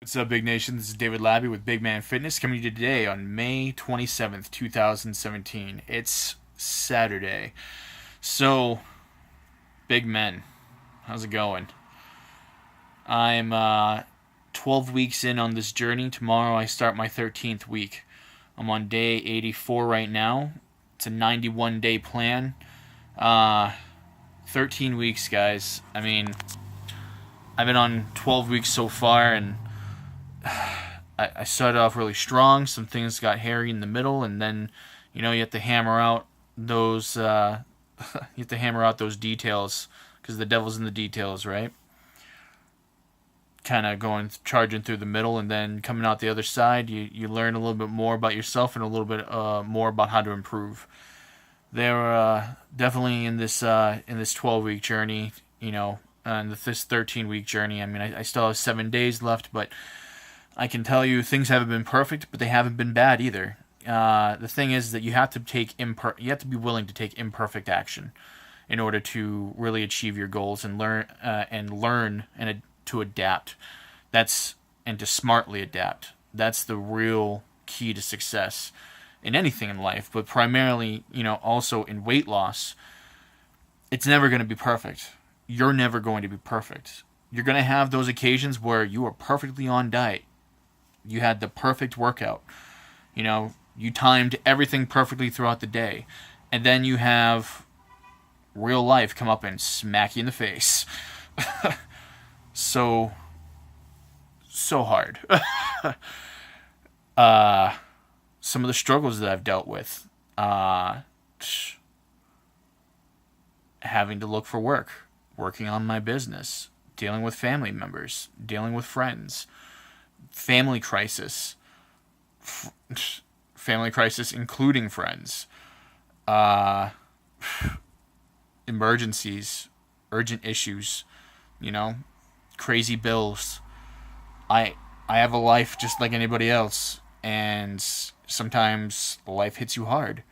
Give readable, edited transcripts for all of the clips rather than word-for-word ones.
What's up, Big Nation? This is David Labby with Big Man Fitness coming to you today on May 27th, 2017. It's Saturday. So, big men, how's it going? I'm 12 weeks in on this journey. Tomorrow I start my 13th week. I'm on day 84 right now. It's a 91-day plan. 13 weeks, guys. I mean, I've been on 12 weeks so far, and I started off really strong. Some things got hairy in the middle, and then, you have to hammer out those. You have to hammer out those details because the devil's in the details, right? Kind of charging through the middle, and then coming out the other side, you learn a little bit more about yourself and a little bit more about how to improve. They're definitely in this 12-week journey, and this 13-week journey. I mean, I still have 7 days left, but I can tell you things haven't been perfect, but they haven't been bad either. The thing is that you have to be willing to take imperfect action in order to really achieve your goals and learn to adapt. And to smartly adapt. That's the real key to success in anything in life, but primarily, also in weight loss. It's never going to be perfect. You're never going to be perfect. You're going to have those occasions where you are perfectly on diet. You had the perfect workout. You timed everything perfectly throughout the day. And then you have real life come up and smack you in the face. So hard. Some of the struggles that I've dealt with. Having to look for work. Working on my business. Dealing with family members. Dealing with friends. Family crisis. Family crisis including friends. Emergencies. Urgent issues. Crazy bills. I have a life just like anybody else, and sometimes life hits you hard.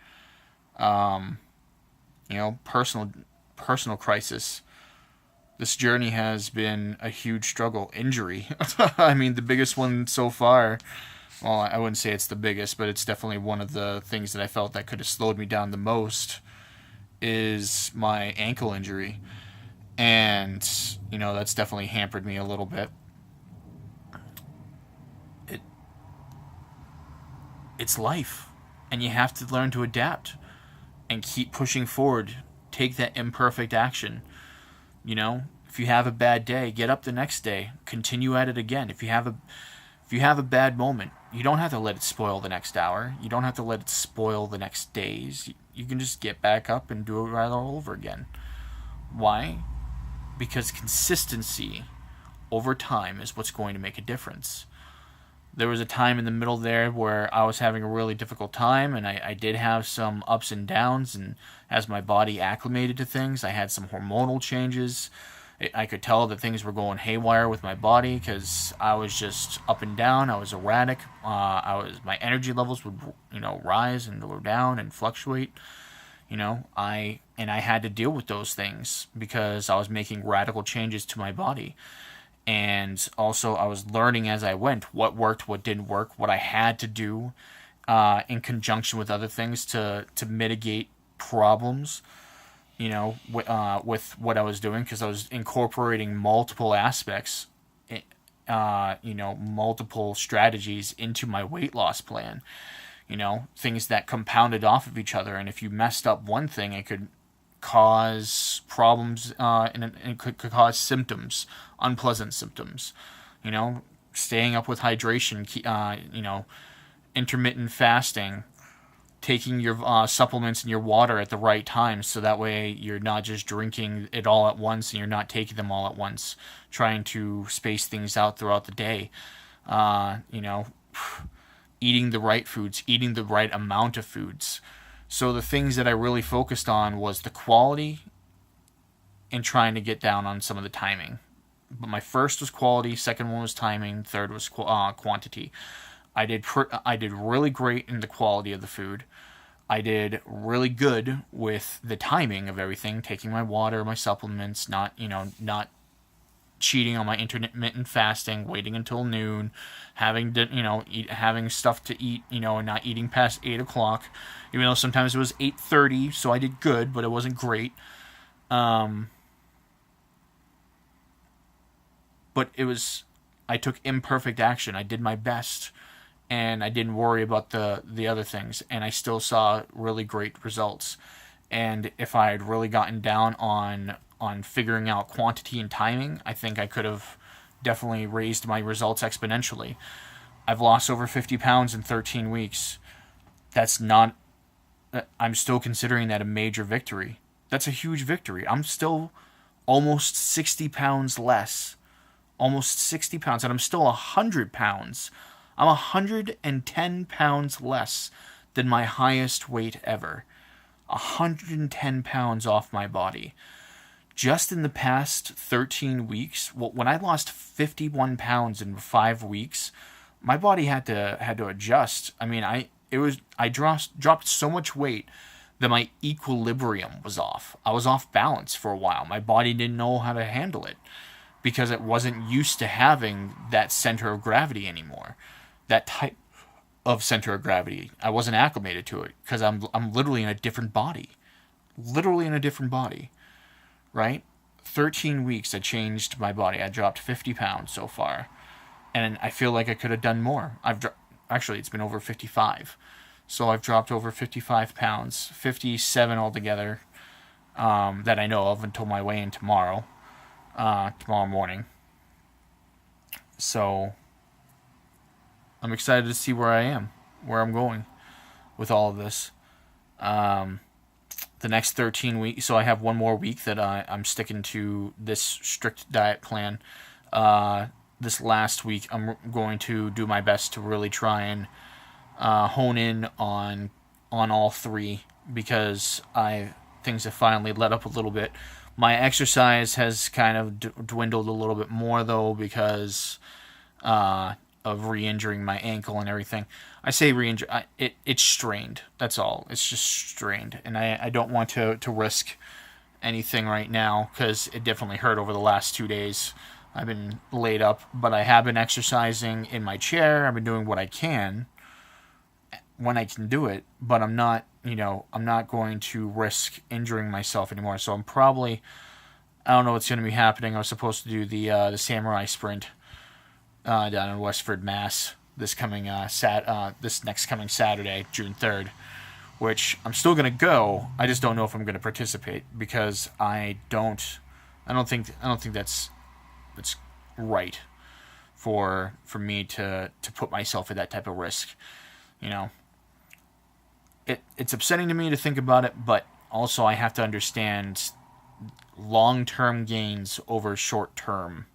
Personal crisis. This journey has been a huge struggle. Injury. I mean, the biggest one so far. Well, I wouldn't say it's the biggest, but it's definitely one of the things that I felt that could have slowed me down the most is my ankle injury. And, that's definitely hampered me a little bit. It's life. And you have to learn to adapt and keep pushing forward. Take that imperfect action. If you have a bad day, get up the next day. Continue at it again. If you have a bad moment, you don't have to let it spoil the next hour. You don't have to let it spoil the next days. You can just get back up and do it right all over again. Why? Because consistency over time is what's going to make a difference. There was a time in the middle there where I was having a really difficult time, and I did have some ups and downs, and as my body acclimated to things, I had some hormonal changes. I could tell that things were going haywire with my body because I was just up and down. I was erratic. My energy levels would rise and go down and fluctuate. I had to deal with those things because I was making radical changes to my body. And also I was learning as I went what worked, what didn't work, what I had to do in conjunction with other things to mitigate problems, with what I was doing, because I was incorporating multiple aspects, multiple strategies into my weight loss plan. Things that compounded off of each other. And if you messed up one thing, it could cause problems, and it could cause symptoms, unpleasant symptoms. Staying up with hydration, intermittent fasting, taking your supplements and your water at the right time, so that way you're not just drinking it all at once and you're not taking them all at once. Trying to space things out throughout the day. Eating the right foods, eating the right amount of foods. So the things that I really focused on was the quality and trying to get down on some of the timing. But my first was quality, second one was timing, third was quantity. I did really great in the quality of the food. I did really good with the timing of everything, taking my water, my supplements, not cheating on my intermittent fasting, waiting until noon, having to, having stuff to eat, and not eating past 8 o'clock, even though sometimes it was 8:30, so I did good, but it wasn't great. But I took imperfect action. I did my best, and I didn't worry about the other things, and I still saw really great results. And if I had really gotten down on figuring out quantity and timing, I think I could have definitely raised my results exponentially. I've lost over 50 pounds in 13 weeks. That's not, I'm still considering that a major victory. That's a huge victory. I'm still almost 60 pounds less. Almost 60 pounds, and I'm still 100 pounds. I'm 110 pounds less than my highest weight ever. 110 pounds off my body. Just in the past 13 weeks, when I lost 51 pounds in 5 weeks, my body had to adjust. I mean, I dropped so much weight that my equilibrium was off. I was off balance for a while. My body didn't know how to handle it because it wasn't used to having that center of gravity anymore. That type of center of gravity. I wasn't acclimated to it because I'm literally in a different body. Literally in a different body. Right? 13 weeks I changed my body. I dropped 50 pounds so far. And I feel like I could have done more. Actually, it's been over 55. So I've dropped over 55 pounds. 57 altogether that I know of until my weigh-in tomorrow morning. So I'm excited to see where I am, where I'm going with all of this. The next 13 weeks, so I have one more week that I'm sticking to this strict diet plan. This last week, I'm going to do my best to really try and hone in on all three, because things have finally let up a little bit. My exercise has kind of dwindled a little bit more, though, because of re-injuring my ankle and everything. I say re-injure, it's strained. That's all. It's just strained, and I don't want to risk anything right now, because it definitely hurt over the last 2 days. I've been laid up, but I have been exercising in my chair. I've been doing what I can when I can do it, but I'm not going to risk injuring myself anymore. So I don't know what's going to be happening. I was supposed to do the Samurai Sprint down in Westford, Mass. This next coming Saturday, June 3rd, which I'm still going to go. I just don't know if I'm going to participate, because I don't think that's right for me to put myself at that type of risk. It's upsetting to me to think about it, but also I have to understand long-term gains over short-term.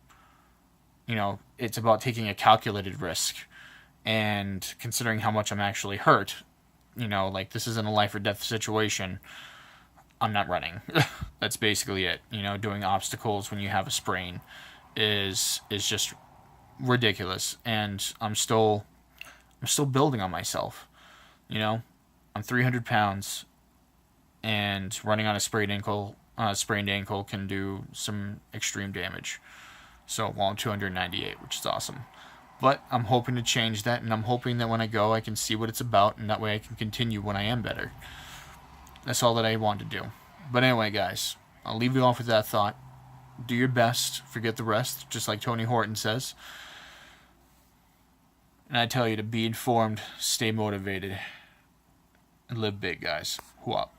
It's about taking a calculated risk and considering how much I'm actually hurt. Like, this isn't a life or death situation. I'm not running. That's basically it. Doing obstacles when you have a sprain is just ridiculous, and I'm still building on myself. I'm 300 pounds, and running on a sprained ankle can do some extreme damage. So, I'm 298, which is awesome. But I'm hoping to change that, and I'm hoping that when I go, I can see what it's about, and that way I can continue when I am better. That's all that I want to do. But anyway, guys, I'll leave you off with that thought. Do your best, forget the rest, just like Tony Horton says. And I tell you to be informed, stay motivated, and live big, guys. Whoop.